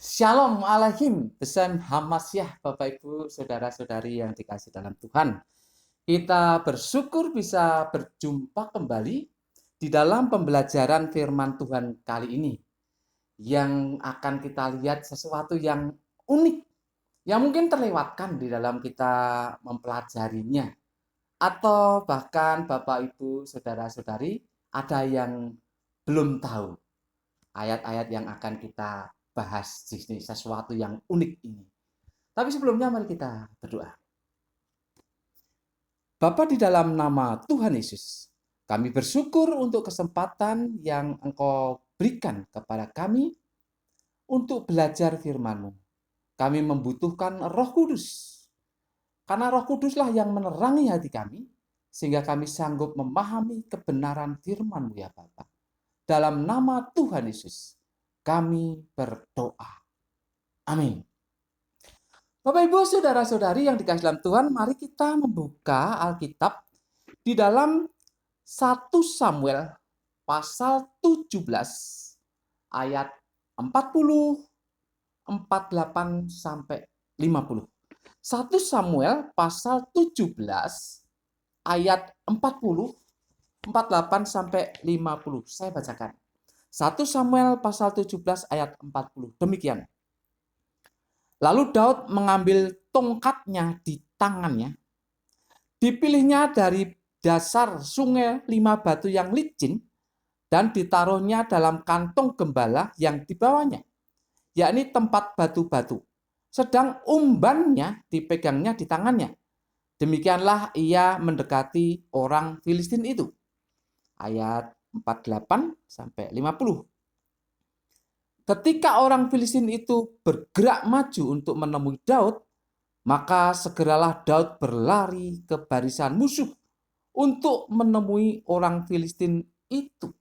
Shalom Alaikum, pesan Hamasyah Bapak Ibu, Saudara-saudari yang dikasih dalam Tuhan. Kita bersyukur bisa berjumpa kembali di dalam pembelajaran firman Tuhan kali ini. Yang akan kita lihat sesuatu yang unik, yang mungkin terlewatkan di dalam kita mempelajarinya. Atau bahkan Bapak Ibu, Saudara-saudari, ada yang belum tahu ayat-ayat yang akan kita bahas di sini, sesuatu yang unik ini. Tapi sebelumnya mari kita berdoa. Bapa di dalam nama Tuhan Yesus, kami bersyukur untuk kesempatan yang Engkau berikan kepada kami untuk belajar firman-Mu. Kami membutuhkan Roh Kudus. Karena Roh Kuduslah yang menerangi hati kami, sehingga kami sanggup memahami kebenaran firman-Mu ya Bapa. Dalam nama Tuhan Yesus, kami berdoa. Amin. Bapak Ibu Saudara-saudari yang dikasih dalam Tuhan, mari kita membuka Alkitab di dalam 1 Samuel pasal 17 ayat 40, 48 sampai 50. 1 Samuel pasal 17 ayat 40, 48 sampai 50. Saya bacakan. 1 Samuel pasal 17 ayat 40. Demikian. Lalu Daud mengambil tongkatnya di tangannya. Dipilihnya dari dasar sungai 5 batu yang licin dan ditaruhnya dalam kantong gembala yang dibawanya, yakni tempat batu-batu. Sedang umbannya dipegangnya di tangannya. Demikianlah ia mendekati orang Filistin itu. Ayat 48 sampai 50. Ketika orang Filistin itu bergerak maju untuk menemui Daud, maka segeralah Daud berlari ke barisan musuh untuk menemui orang Filistin itu.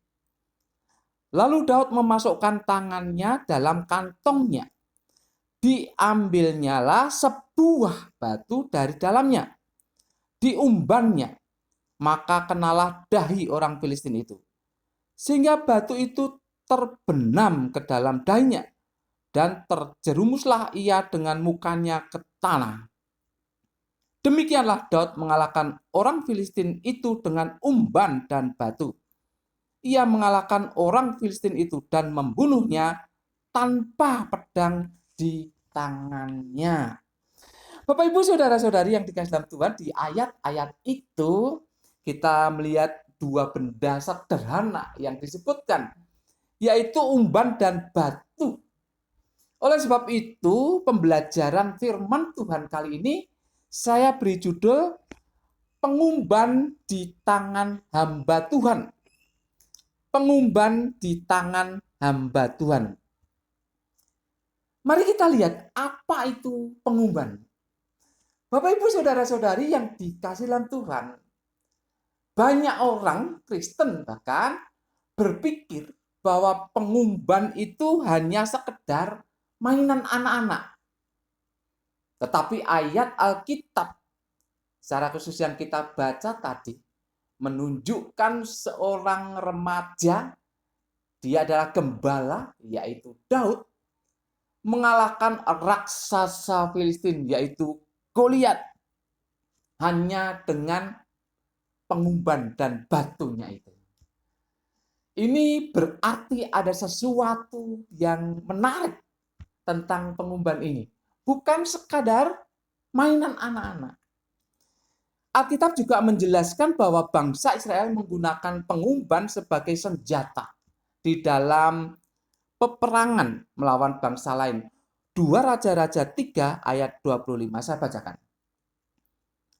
Lalu Daud memasukkan tangannya dalam kantongnya. Diambilnyalah sebuah batu dari dalamnya. Diumbannya, maka kenalah dahi orang Filistin itu. Sehingga batu itu terbenam ke dalam dahinya, dan terjerumuslah ia dengan mukanya ke tanah. Demikianlah Daud mengalahkan orang Filistin itu dengan umban dan batu. Ia mengalahkan orang Filistin itu dan membunuhnya tanpa pedang di tangannya. Bapak Ibu Saudara-saudari yang dikasih dalam Tuhan, di ayat-ayat itu kita melihat dua benda sederhana yang disebutkan, yaitu umban dan batu. Oleh sebab itu, pembelajaran firman Tuhan kali ini saya beri judul Pengumban di tangan hamba Tuhan. Pengumban di tangan hamba Tuhan. Mari kita lihat apa itu pengumban. Bapak Ibu Saudara-saudari yang dikasih dalam Tuhan, banyak orang Kristen bahkan berpikir bahwa pengumban itu hanya sekedar mainan anak-anak. Tetapi ayat Alkitab secara khusus yang kita baca tadi menunjukkan seorang remaja, dia adalah gembala, yaitu Daud, mengalahkan raksasa Filistin, yaitu Goliat, hanya dengan pengumban dan batunya itu. Ini berarti ada sesuatu yang menarik tentang pengumban ini. Bukan sekadar mainan anak-anak. Alkitab juga menjelaskan bahwa bangsa Israel menggunakan pengumban sebagai senjata di dalam peperangan melawan bangsa lain. 2 Raja-Raja 3 ayat 25 saya bacakan.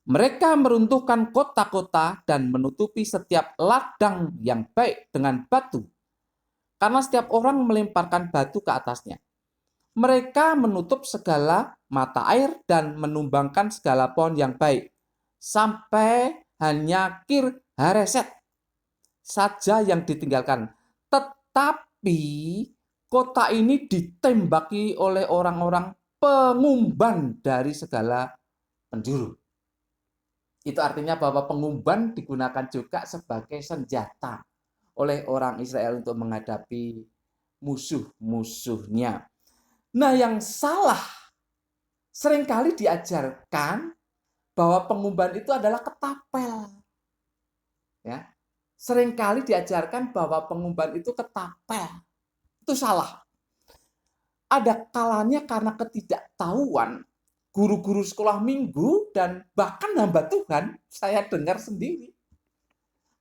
Mereka meruntuhkan kota-kota dan menutupi setiap ladang yang baik dengan batu, karena setiap orang melemparkan batu ke atasnya. Mereka menutup segala mata air dan menumbangkan segala pohon yang baik, sampai hanya Kir Hareset saja yang ditinggalkan. Tetapi kota ini ditembaki oleh orang-orang pengumban dari segala penjuru. Itu artinya bahwa pengumban digunakan juga sebagai senjata oleh orang Israel untuk menghadapi musuh-musuhnya. Nah, yang salah seringkali diajarkan bahwa pengumban itu adalah ketapel. Ya, seringkali diajarkan bahwa pengumban itu ketapel. Itu salah. Ada kalanya karena ketidaktahuan guru-guru sekolah minggu dan bahkan hamba Tuhan, saya dengar sendiri,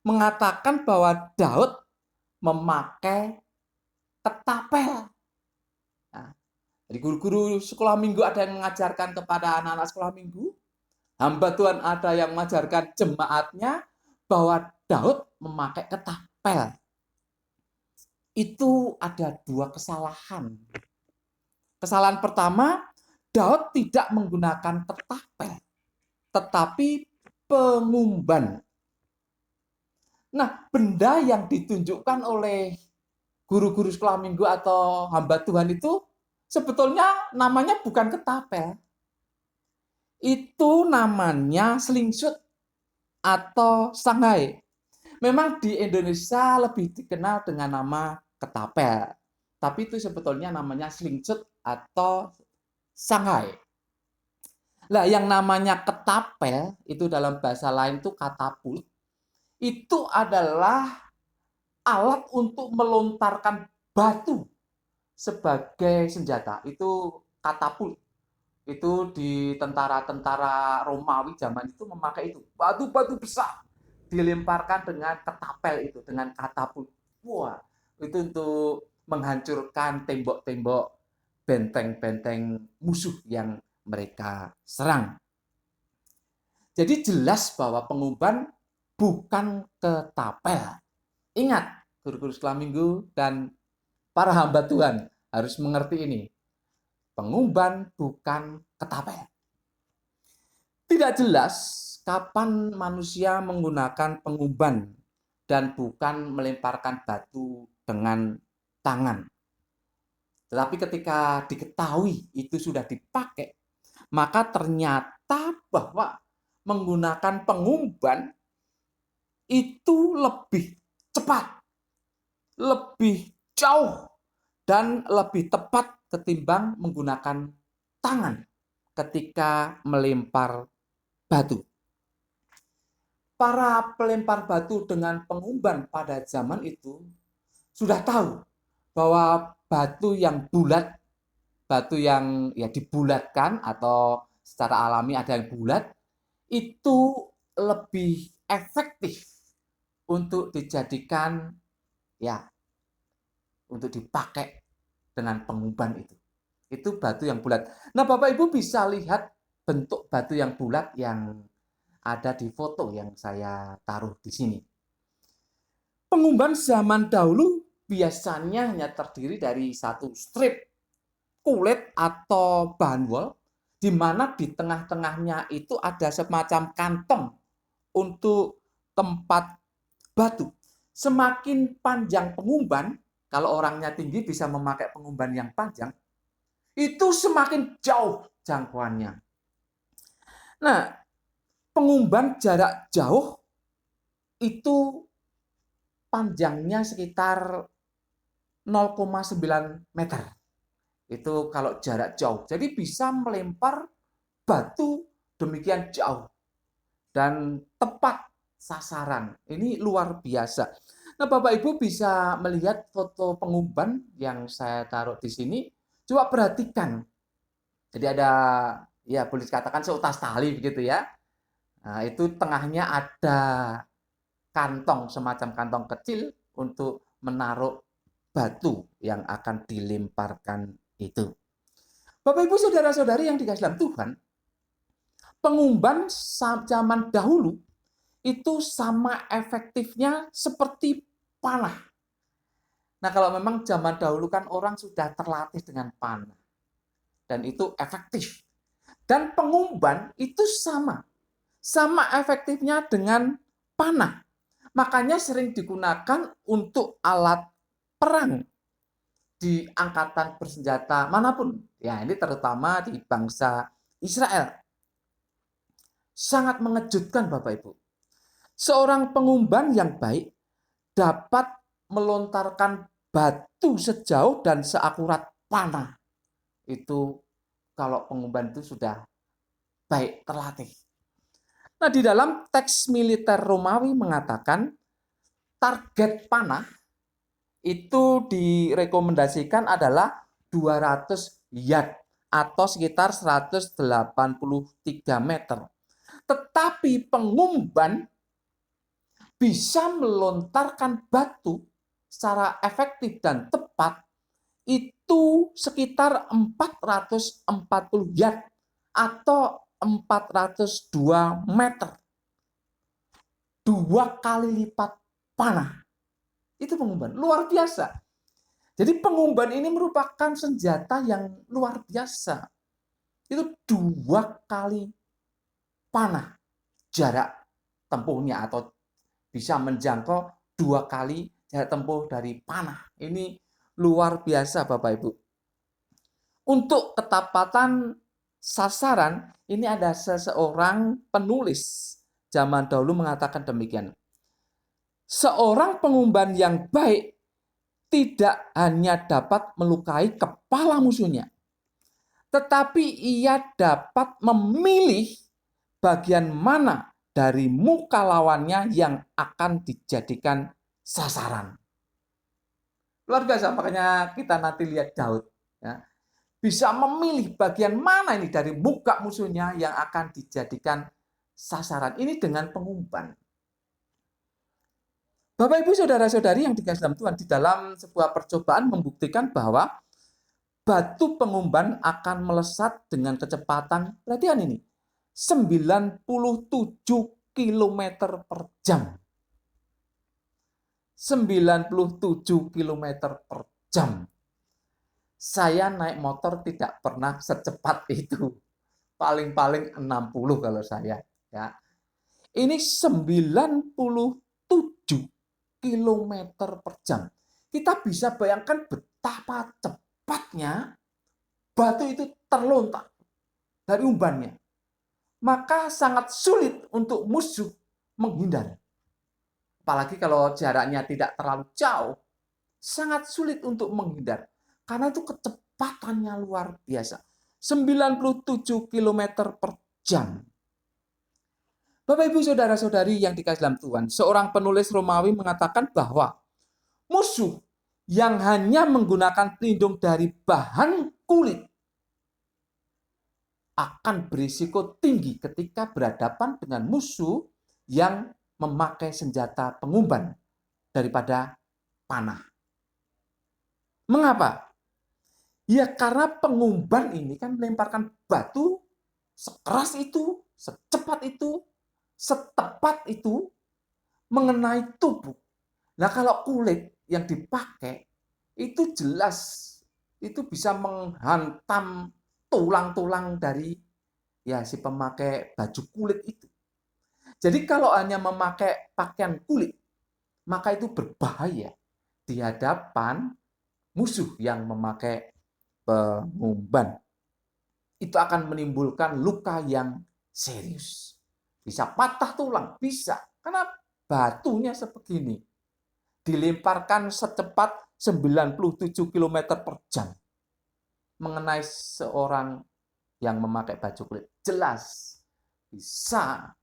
mengatakan bahwa Daud memakai ketapel. Nah, jadi guru-guru sekolah minggu ada yang mengajarkan kepada anak-anak sekolah minggu, hamba Tuhan ada yang mengajarkan jemaatnya bahwa Daud memakai ketapel. Itu ada dua kesalahan. Kesalahan pertama, Daud tidak menggunakan ketapel, tetapi pengumban. Nah, benda yang ditunjukkan oleh guru-guru sekolah minggu atau hamba Tuhan itu sebetulnya namanya bukan ketapel. Itu namanya slingshoot atau Shanghai. Memang di Indonesia lebih dikenal dengan nama ketapel. Tapi itu sebetulnya namanya slingshoot atau Shanghai. Nah, yang namanya ketapel itu dalam bahasa lain itu katapult. Itu adalah alat untuk melontarkan batu sebagai senjata. Itu katapult. Itu di tentara-tentara Romawi zaman itu memakai itu. Batu-batu besar dilemparkan dengan ketapel itu, dengan katapult. Wah, itu untuk menghancurkan tembok-tembok benteng-benteng musuh yang mereka serang. Jadi jelas bahwa pengumban bukan ketapel. Ingat, guru-guru sekolah minggu dan para hamba Tuhan harus mengerti ini. Pengumban bukan ketapel. Tidak jelas kapan manusia menggunakan pengumban dan bukan melemparkan batu dengan tangan. Tetapi ketika diketahui itu sudah dipakai, maka ternyata bahwa menggunakan pengumban itu lebih cepat, lebih jauh, dan lebih tepat ketimbang menggunakan tangan ketika melempar batu. Para pelempar batu dengan pengumban pada zaman itu sudah tahu bahwa batu yang bulat, batu yang ya dibulatkan atau secara alami ada yang bulat, itu lebih efektif untuk dijadikan ya untuk dipakai dengan pengumban itu. Itu batu yang bulat. Nah, Bapak Ibu bisa lihat bentuk batu yang bulat yang ada di foto yang saya taruh di sini. Pengumban zaman dahulu biasanya hanya terdiri dari satu strip kulit atau bahan wol, di mana di tengah-tengahnya itu ada semacam kantong untuk tempat batu. Semakin panjang pengumban, kalau orangnya tinggi bisa memakai pengumban yang panjang, itu semakin jauh jangkauannya. Nah, pengumban jarak jauh itu panjangnya sekitar 0,9 meter. Itu kalau jarak jauh. Jadi bisa melempar batu demikian jauh dan tepat sasaran. Ini luar biasa. Nah, Bapak Ibu bisa melihat foto pengumban yang saya taruh di sini. Coba perhatikan. Jadi ada, ya boleh dikatakan seutas tali begitu ya. Nah, itu tengahnya ada kantong, semacam kantong kecil untuk menaruh batu yang akan dilemparkan itu. Bapak Ibu saudara-saudari yang dikasihi dalam Tuhan, pengumban zaman dahulu itu sama efektifnya seperti panah. Nah, kalau memang zaman dahulu kan orang sudah terlatih dengan panah dan itu efektif. Dan pengumban itu sama efektifnya dengan panah. Makanya sering digunakan untuk alat perang di angkatan bersenjata manapun. Ya, ini terutama di bangsa Israel. Sangat mengejutkan Bapak Ibu. Seorang pengumban yang baik dapat melontarkan batu sejauh dan seakurat panah. itu kalau pengumban itu sudah baik terlatih. Nah, di dalam teks militer Romawi mengatakan target panah itu direkomendasikan adalah 200 yard atau sekitar 183 meter. Tetapi pengumban bisa melontarkan batu secara efektif dan tepat itu sekitar 440 yard atau 402 meter. 2 kali lipat panah. Itu pengumban. Luar biasa. Jadi pengumban ini merupakan senjata yang luar biasa. Itu 2 kali panah jarak tempuhnya atau bisa menjangkau 2 kali jarak tempuh dari panah. Ini luar biasa Bapak Ibu. Untuk ketepatan sasaran, ini ada seseorang penulis zaman dahulu mengatakan demikian. Seorang pengumban yang baik tidak hanya dapat melukai kepala musuhnya, tetapi ia dapat memilih bagian mana dari muka lawannya yang akan dijadikan sasaran. Luar biasa, makanya kita nanti lihat Daud. Ya, bisa memilih bagian mana ini dari muka musuhnya yang akan dijadikan sasaran. Ini dengan pengumban. Bapak, Ibu, Saudara-saudari yang dikasihi dalam Tuhan, di dalam sebuah percobaan membuktikan bahwa batu pengumban akan melesat dengan kecepatan, perhatian ini, 97 km per jam. 97 km per jam. Saya naik motor tidak pernah secepat itu. Paling-paling 60 kalau saya. Ya. Ini 97 km per jam. Kita bisa bayangkan betapa cepatnya batu itu terlontar dari umbannya. Maka sangat sulit untuk musuh menghindar. Apalagi kalau jaraknya tidak terlalu jauh, sangat sulit untuk menghindar. Karena itu kecepatannya luar biasa. 97 km per jam. Bapak, Ibu, Saudara-saudari yang dikasihi dalam Tuhan, seorang penulis Romawi mengatakan bahwa musuh yang hanya menggunakan pelindung dari bahan kulit akan berisiko tinggi ketika berhadapan dengan musuh yang memakai senjata pengumban daripada panah. Mengapa? Ya karena pengumban ini kan melemparkan batu sekeras itu, secepat itu, setepat itu mengenai tubuh. Nah, kalau kulit yang dipakai itu jelas itu bisa menghantam tulang-tulang dari ya si pemakai baju kulit itu. Jadi kalau hanya memakai pakaian kulit, maka itu berbahaya di hadapan musuh yang memakai pengumban. Itu akan menimbulkan luka yang serius. Bisa patah tulang, bisa. Karena batunya sebegini. Dilemparkan secepat 97 km per jam. Mengenai seorang yang memakai baju kulit. Jelas bisa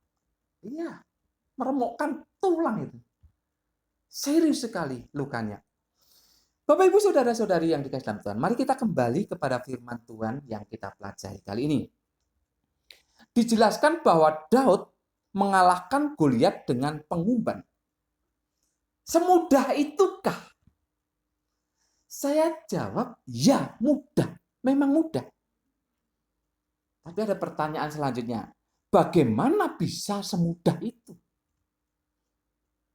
meremukkan tulang itu. Serius sekali lukanya. Bapak, Ibu, Saudara-saudari yang dikasihi dalam Tuhan, mari kita kembali kepada firman Tuhan yang kita pelajari kali ini. Dijelaskan bahwa Daud mengalahkan Goliat dengan pengumban. Semudah itukah? Saya jawab, ya mudah. Memang mudah. Tapi ada pertanyaan selanjutnya. Bagaimana bisa semudah itu?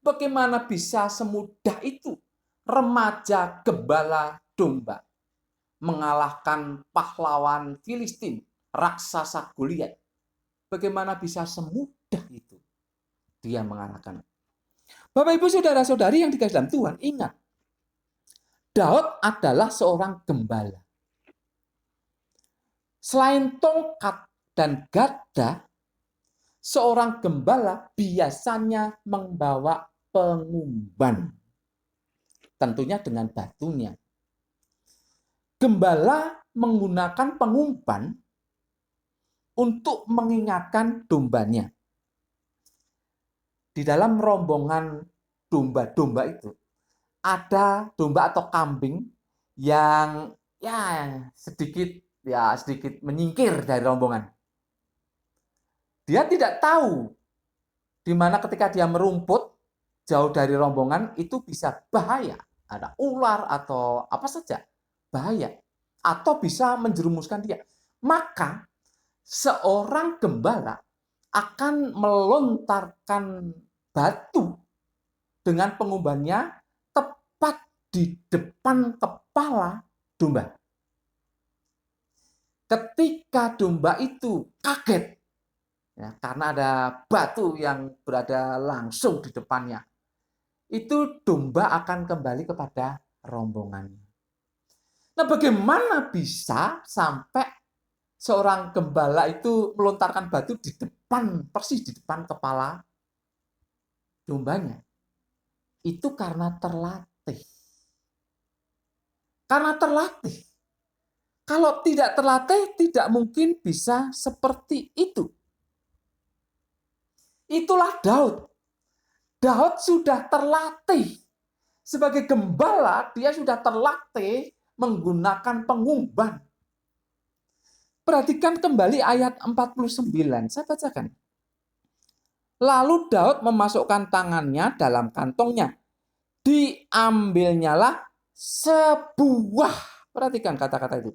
Bagaimana bisa semudah itu? Remaja gembala domba mengalahkan pahlawan Filistin, raksasa Goliat. Bagaimana bisa semudah itu dia mengalahkan? Bapak, Ibu, Saudara-saudari yang dikasihi dalam Tuhan, ingat, Daud adalah seorang gembala. Selain tongkat dan gada, seorang gembala biasanya membawa pengumban. Tentunya dengan batunya. Gembala menggunakan pengumpan untuk mengingatkan dombanya. Di dalam rombongan domba-domba itu ada domba atau kambing yang sedikit menyingkir dari rombongan. Dia tidak tahu di mana ketika dia merumput jauh dari rombongan itu bisa bahaya. Ada ular atau apa saja, bahaya. Atau bisa menjerumuskan dia. Maka seorang gembala akan melontarkan batu dengan pengumbannya tepat di depan kepala domba. Ketika domba itu kaget, ya, karena ada batu yang berada langsung di depannya, itu domba akan kembali kepada rombongannya. Nah, bagaimana bisa sampai seorang gembala itu melontarkan batu di depan, persis di depan kepala dombanya? Itu karena terlatih. Karena terlatih. Kalau tidak terlatih, tidak mungkin bisa seperti itu. Itulah Daud. Daud sudah terlatih. Sebagai gembala, dia sudah terlatih menggunakan pengumban. Perhatikan kembali ayat 49, saya bacakan. Lalu Daud memasukkan tangannya dalam kantongnya. Diambilnyalah sebuah, perhatikan kata-kata itu.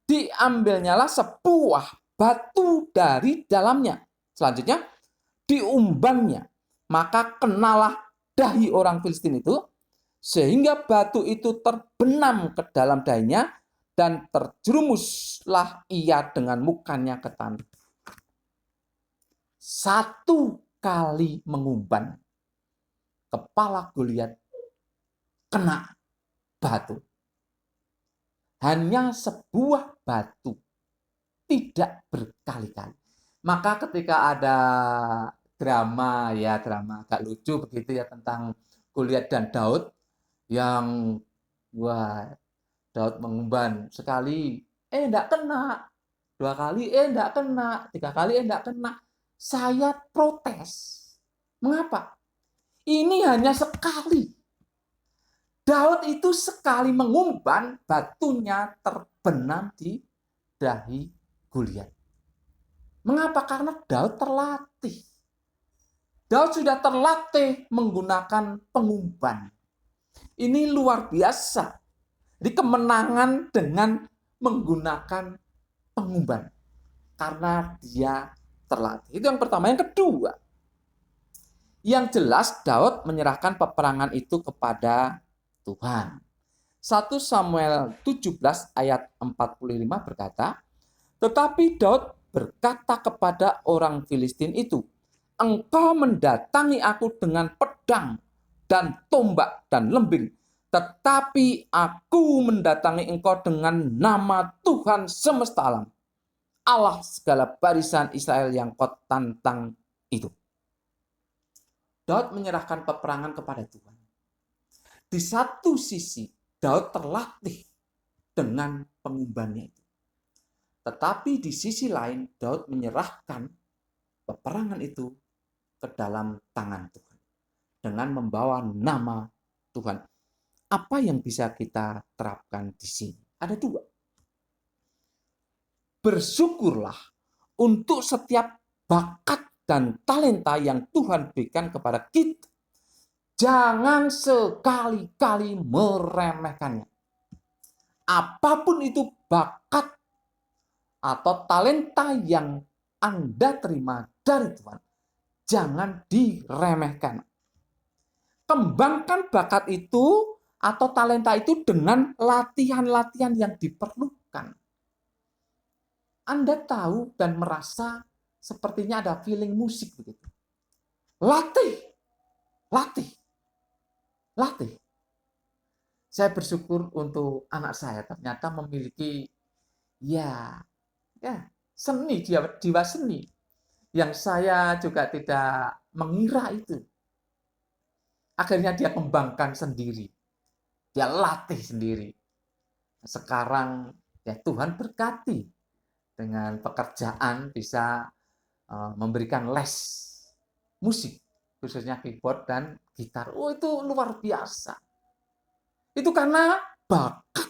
Diambilnyalah sebuah batu dari dalamnya. Selanjutnya, diumbannya. Maka kenalah dahi orang Filistin itu, sehingga batu itu terbenam ke dalam dahinya, dan terjerumuslah ia dengan mukanya ke tanah. Satu kali mengumban, kepala Goliat kena batu. Hanya sebuah batu, tidak berkali-kali. Maka ketika ada drama agak lucu begitu ya tentang Goliat dan Daud, yang Daud mengumban sekali, enggak kena, 2 kali, enggak kena, 3 kali, enggak kena. Saya protes. Mengapa? Ini hanya sekali. Daud itu sekali mengumban, batunya terbenam di dahi Goliat. Mengapa? Karena Daud terlatih. Daud sudah terlatih menggunakan pengumban. Ini luar biasa. Jadi kemenangan dengan menggunakan pengumban. Karena dia terlatih. Itu yang pertama. Yang kedua, yang jelas Daud menyerahkan peperangan itu kepada Tuhan. 1 Samuel 17 ayat 45 berkata, tetapi Daud berkata kepada orang Filistin itu, engkau mendatangi aku dengan pedang dan tombak dan lembing, tetapi aku mendatangi engkau dengan nama Tuhan semesta alam, Allah segala barisan Israel yang kau tantang itu. Daud menyerahkan peperangan kepada Tuhan. Di satu sisi, Daud terlatih dengan pengumbannya itu. Tetapi di sisi lain, Daud menyerahkan peperangan itu ke dalam tangan Tuhan. Dengan membawa nama Tuhan. Apa yang bisa kita terapkan di sini? Ada 2. Bersyukurlah untuk setiap bakat dan talenta yang Tuhan berikan kepada kita. Jangan sekali-kali meremehkannya. Apapun itu bakat atau talenta yang Anda terima dari Tuhan, jangan diremehkan. Kembangkan bakat itu atau talenta itu dengan latihan-latihan yang diperlukan. Anda tahu dan merasa sepertinya ada feeling musik begitu. Latih. Saya bersyukur untuk anak saya ternyata memiliki seni, jiwa seni yang saya juga tidak mengira itu. Akhirnya dia kembangkan sendiri. Dia latih sendiri. Sekarang Ya, Tuhan berkati dengan pekerjaan bisa memberikan les musik, khususnya keyboard dan gitar. Oh, itu luar biasa. Itu karena bakat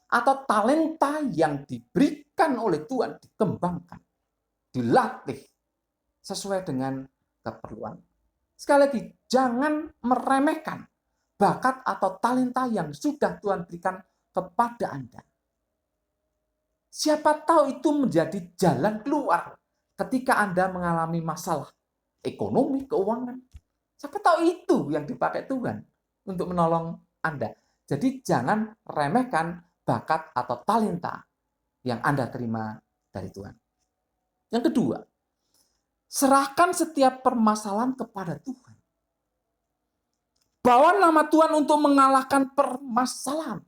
atau talenta yang diberikan oleh Tuhan dikembangkan, dilatih sesuai dengan keperluan. Sekali lagi, jangan meremehkan bakat atau talenta yang sudah Tuhan berikan kepada Anda. Siapa tahu itu menjadi jalan keluar ketika Anda mengalami masalah ekonomi, keuangan. Siapa tahu itu yang dipakai Tuhan untuk menolong Anda. Jadi jangan remehkan bakat atau talenta yang Anda terima dari Tuhan. Yang kedua, serahkan setiap permasalahan kepada Tuhan. Bawa nama Tuhan untuk mengalahkan permasalahan.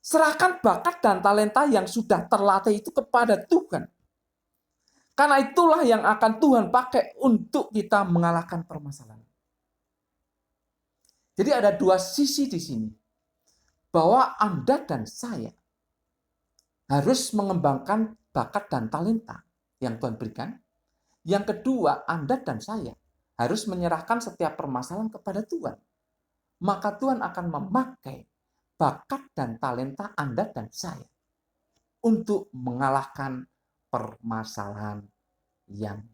Serahkan bakat dan talenta yang sudah terlatih itu kepada Tuhan. Karena itulah yang akan Tuhan pakai untuk kita mengalahkan permasalahan. Jadi ada dua sisi di sini. Bahwa Anda dan saya harus mengembangkan bakat dan talenta yang Tuhan berikan. Yang kedua, Anda dan saya harus menyerahkan setiap permasalahan kepada Tuhan. Maka Tuhan akan memakai bakat dan talenta Anda dan saya untuk mengalahkan permasalahan yang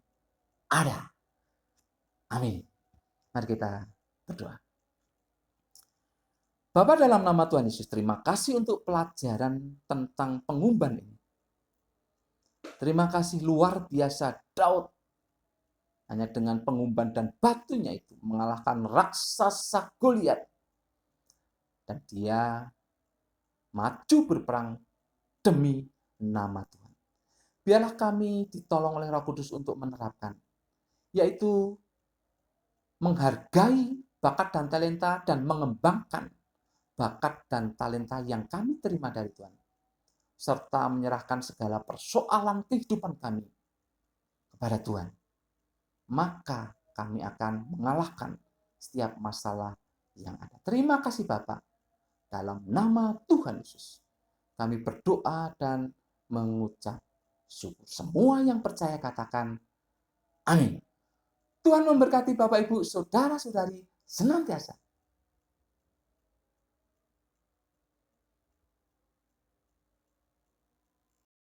ada. Amin. Mari kita berdoa. Bapa, dalam nama Tuhan Yesus, terima kasih untuk pelajaran tentang pengumban ini. Terima kasih luar biasa Daud hanya dengan pengumban dan batunya itu mengalahkan raksasa Goliat. Dan dia maju berperang demi nama Tuhan. Biarlah kami ditolong oleh Roh Kudus untuk menerapkan, yaitu menghargai bakat dan talenta dan mengembangkan bakat dan talenta yang kami terima dari Tuhan, serta menyerahkan segala persoalan kehidupan kami kepada Tuhan. Maka kami akan mengalahkan setiap masalah yang ada. Terima kasih Bapak. Dalam nama Tuhan Yesus, kami berdoa dan mengucap syukur. Semua yang percaya katakan amin. Tuhan memberkati Bapak, Ibu, saudara-saudari senantiasa